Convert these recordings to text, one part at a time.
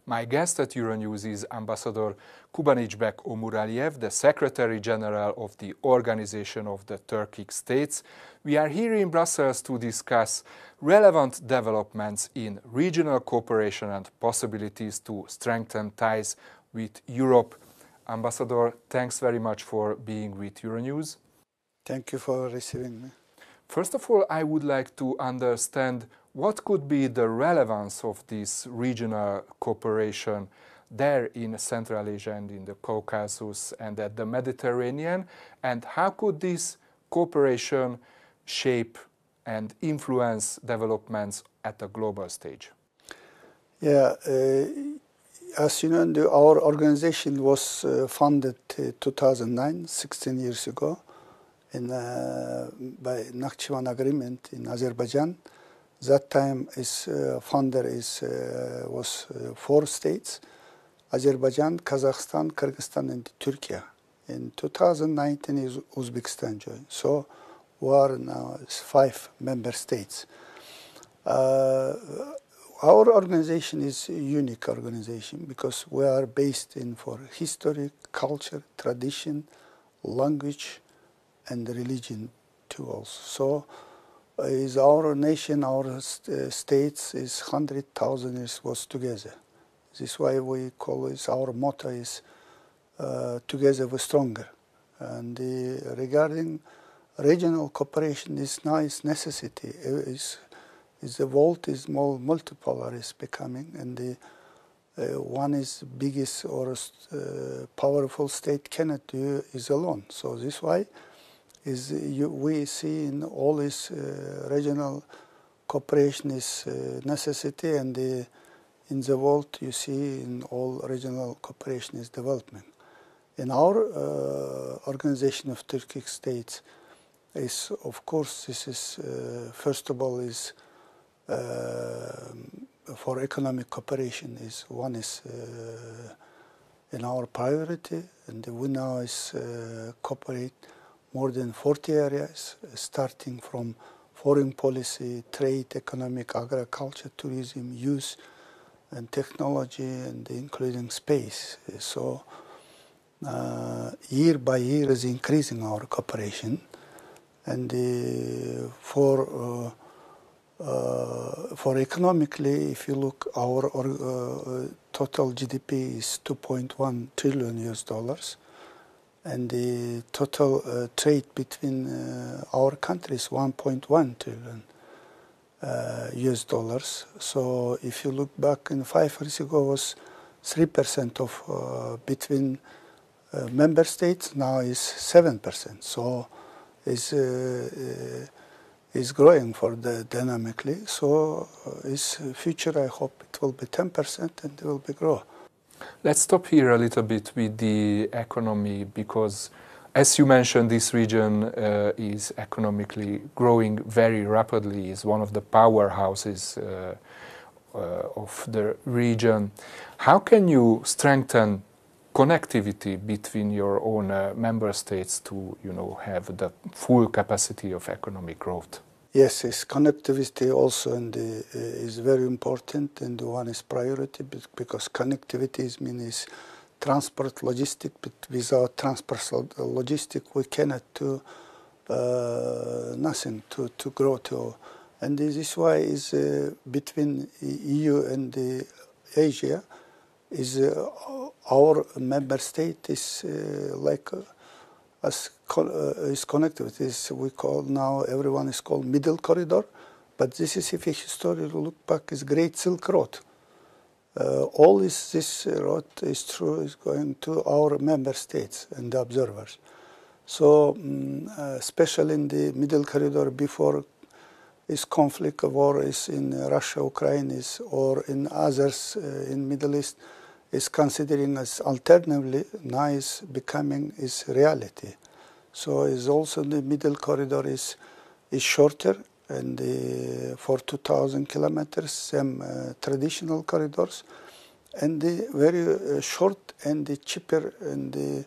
My guest at Euronews is Ambassador Kubaniczbek Omuraliev, the Secretary General of the Organization of the Turkic States. We are here in Brussels to discuss relevant developments in regional cooperation and possibilities to strengthen ties with Europe. Ambassador, thanks very much for being with Euronews. Thank you for receiving me. First of all, I would like to understand what could be the relevance of this regional cooperation there in Central Asia and in the Caucasus and at the Mediterranean, and how could this cooperation shape and influence developments at a global stage? Yeah, as you know, our organization was founded in 2009, 16 years ago, by Nakhchivan Agreement in Azerbaijan. That time, its founder was 4 states: Azerbaijan, Kazakhstan, Kyrgyzstan, and Turkey. In 2019, Uzbekistan joined. So we are now 5 member states. Our organization is a unique organization because we are based for history, culture, tradition, language, and religion too also. So is our nation, our states is 100,000 years was together. This is why we call it, our motto is together we're stronger. And regarding regional cooperation is now is necessity. The world is more multipolar is becoming, and one is biggest or powerful state cannot do is alone. So this why we see in all this regional cooperation is necessity, and in the world you see in all regional cooperation is development. In our organization of Turkic states is, of course, this is first of all is for economic cooperation is one is in our priority, and we now is cooperate more than 40 areas, starting from foreign policy, trade, economic, agriculture, tourism, youth, and technology, and including space. So year by year is increasing our cooperation, and for economically, if you look, our total GDP is $2.1 trillion US dollars. And the total trade between our countries, 1.1 trillion US dollars. So if you look back in 5 years ago, was 3% of between member states. Now is 7%. So is growing for the dynamically. So its future, I hope it will be 10% and it will be grow. Let's stop here a little bit with the economy, because as you mentioned, this region is economically growing very rapidly, is one of the powerhouses of the region. How can you strengthen connectivity between your own member states to, have the full capacity of economic growth? Yes, connectivity also is very important, and one is priority because connectivity means transport logistic. But without transport logistic, we cannot do nothing to grow to. And this is why is between EU and Asia is our member state is like. Is connected. We call now everyone is called Middle Corridor, but this is, if you historically look back, is Great Silk Road. All this road is true is going to our member states and the observers. So especially in the Middle Corridor, before is conflict war is in Russia, Ukraine is, or in others in Middle East, is considering as alternatively now is becoming is reality. So is also the Middle Corridor is shorter, and for 2,000 kilometers, some traditional corridors, and the very short and the cheaper and the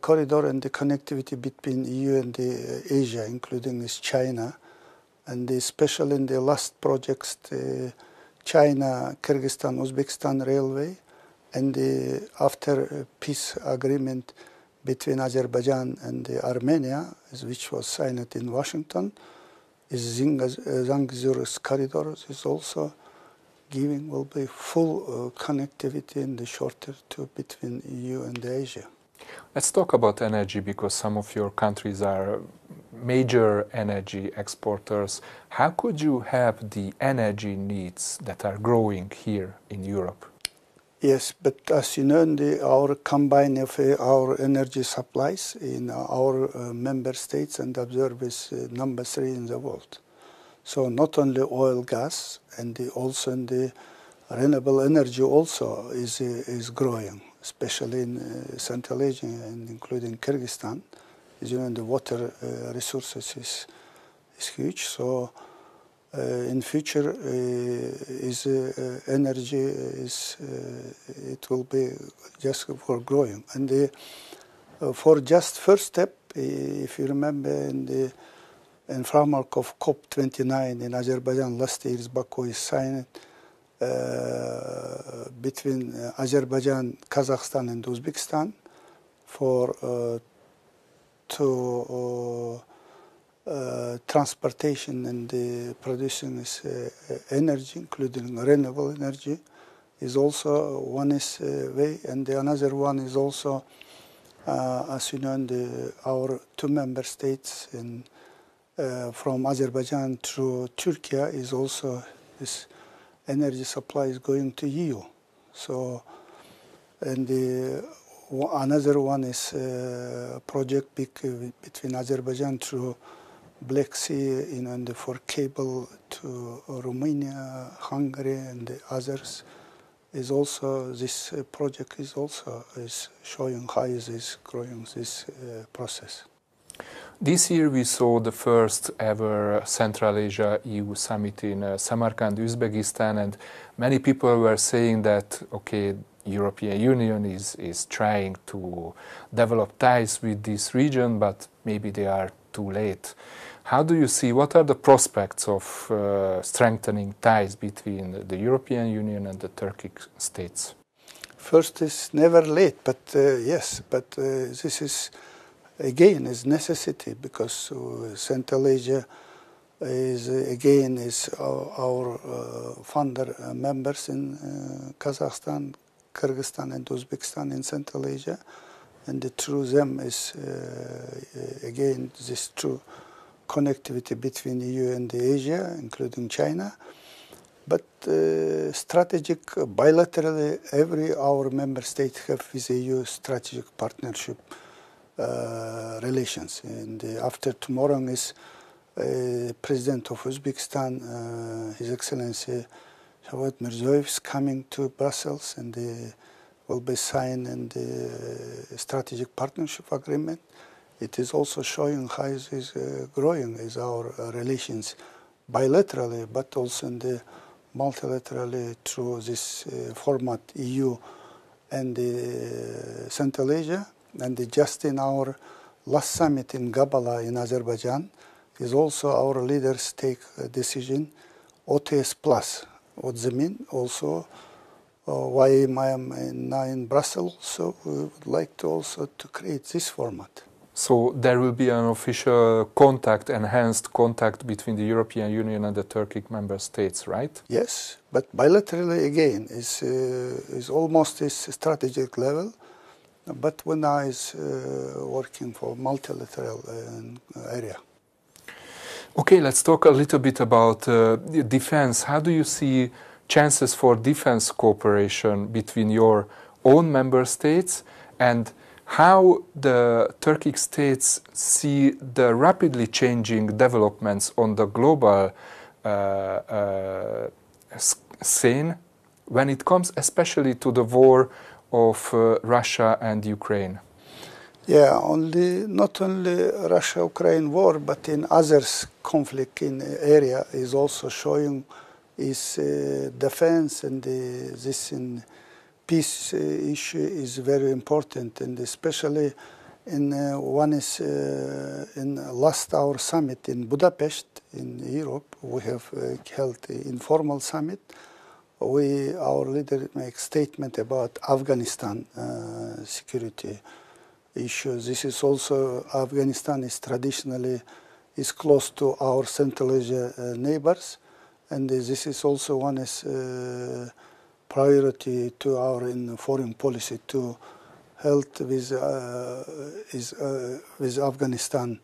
corridor and the connectivity between EU and the Asia, including is China, and especially in the last projects, China, Kyrgyzstan, Uzbekistan railway, and after peace agreement between Azerbaijan and Armenia, which was signed in Washington, is Zangezur's corridors is also will be full connectivity in the shorter between EU and Asia. Let's talk about energy, because some of your countries are major energy exporters. How could you have the energy needs that are growing here in Europe? Yes, but as you know, our combine of our energy supplies in our member states and observe is number 3 in the world. So not only oil, gas, and also in the renewable energy also is growing, especially in Central Asia and including Kyrgyzstan. As you know, the water resources is huge. So in future, energy it will be just for growing. And for just first step, if you remember in framework of COP29 in Azerbaijan last year, Baku is signed between Azerbaijan, Kazakhstan, and Uzbekistan for transportation and the producing energy, including renewable energy, is also one way, and the another one is also, as you know, our 2 member states in from Azerbaijan to Turkey is also this energy supply is going to EU. So, and another one is project between Azerbaijan to Black Sea, and for cable to Romania, Hungary, and the others. Is also this project is also showing how is growing this process. This year we saw the first ever Central Asia EU summit in Samarkand, Uzbekistan, and many people were saying that, okay, European Union is trying to develop ties with this region, but maybe they are too late. How do you see, what are the prospects of strengthening ties between the European Union and the Turkic states? First, it's never late, but yes, but this is, again, is necessity, because Central Asia is our founder members in Kazakhstan, Kyrgyzstan, and Uzbekistan in Central Asia, and through them is again this true connectivity between EU and Asia, including China. But strategic, bilaterally, our member states have with EU strategic partnership relations. And after tomorrow is President of Uzbekistan, His Excellency Shavkat Mirziyoyev, is coming to Brussels, and will be signing the strategic partnership agreement. It is also showing how is growing is our relations bilaterally, but also in the multilaterally through this format, EU and Central Asia. And just in our last summit in Gabala in Azerbaijan, is also our leaders take a decision, OTS Plus. What does it mean? Also, why I am now in Brussels, so we would like to also to create this format. So there will be an official contact, enhanced contact between the European Union and the Turkic member states, right? Yes, but bilaterally again is almost this strategic level, but when I is working for multilateral area. Okay, let's talk a little bit about defense. How do you see chances for defense cooperation between your own member states, and how the Turkic states see the rapidly changing developments on the global scene when it comes especially to the war of Russia and Ukraine? Yeah, not only Russia-Ukraine war, but in others conflict in area is also showing is defense, and this in peace issue is very important, and especially in one is in last our summit in Budapest in Europe, we have held an informal summit our leader makes statement about Afghanistan security issues. This is also, Afghanistan is traditionally close to our Central Asia neighbors, and this is also one priority to our in foreign policy to help with Afghanistan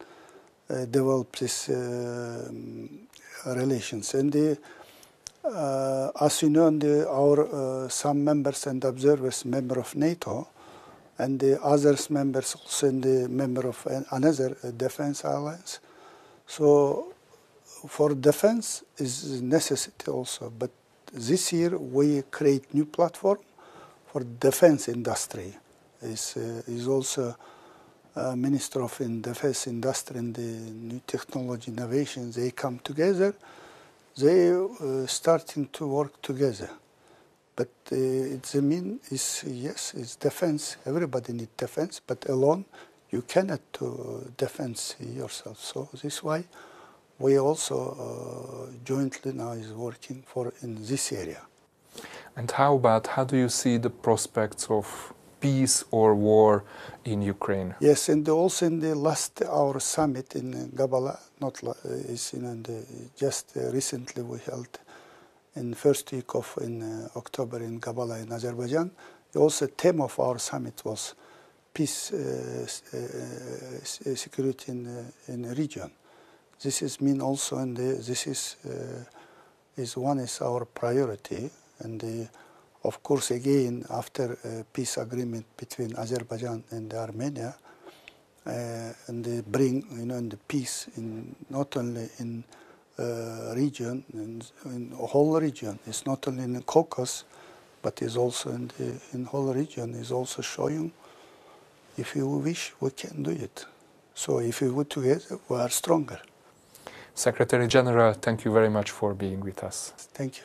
develop this relations. And as you know, our some members and observers member of NATO, and the others members also in the member of another defense alliance. So for defense is necessity also, but this year we create new platform for defense industry. Is also Minister of Defense Industry and the New Technology Innovation. They come together. They starting to work together. But it's yes, it's defense. Everybody needs defense, but alone you cannot defense yourself. So this is why we also jointly now is working in this area. And how do you see the prospects of peace or war in Ukraine? Yes, and also in the last our summit in Gabala, just recently we held in first week of October in Gabala in Azerbaijan. Also, theme of our summit was peace, security in the region. This is also, and this is our priority, and of course again after peace agreement between Azerbaijan and Armenia, and they bring the peace in not only in region, in the whole region. It's not only in the Caucasus, but is also in the whole region. Is also showing, if you wish, we can do it. So if we work together, we are stronger. Secretary General, thank you very much for being with us. Thank you.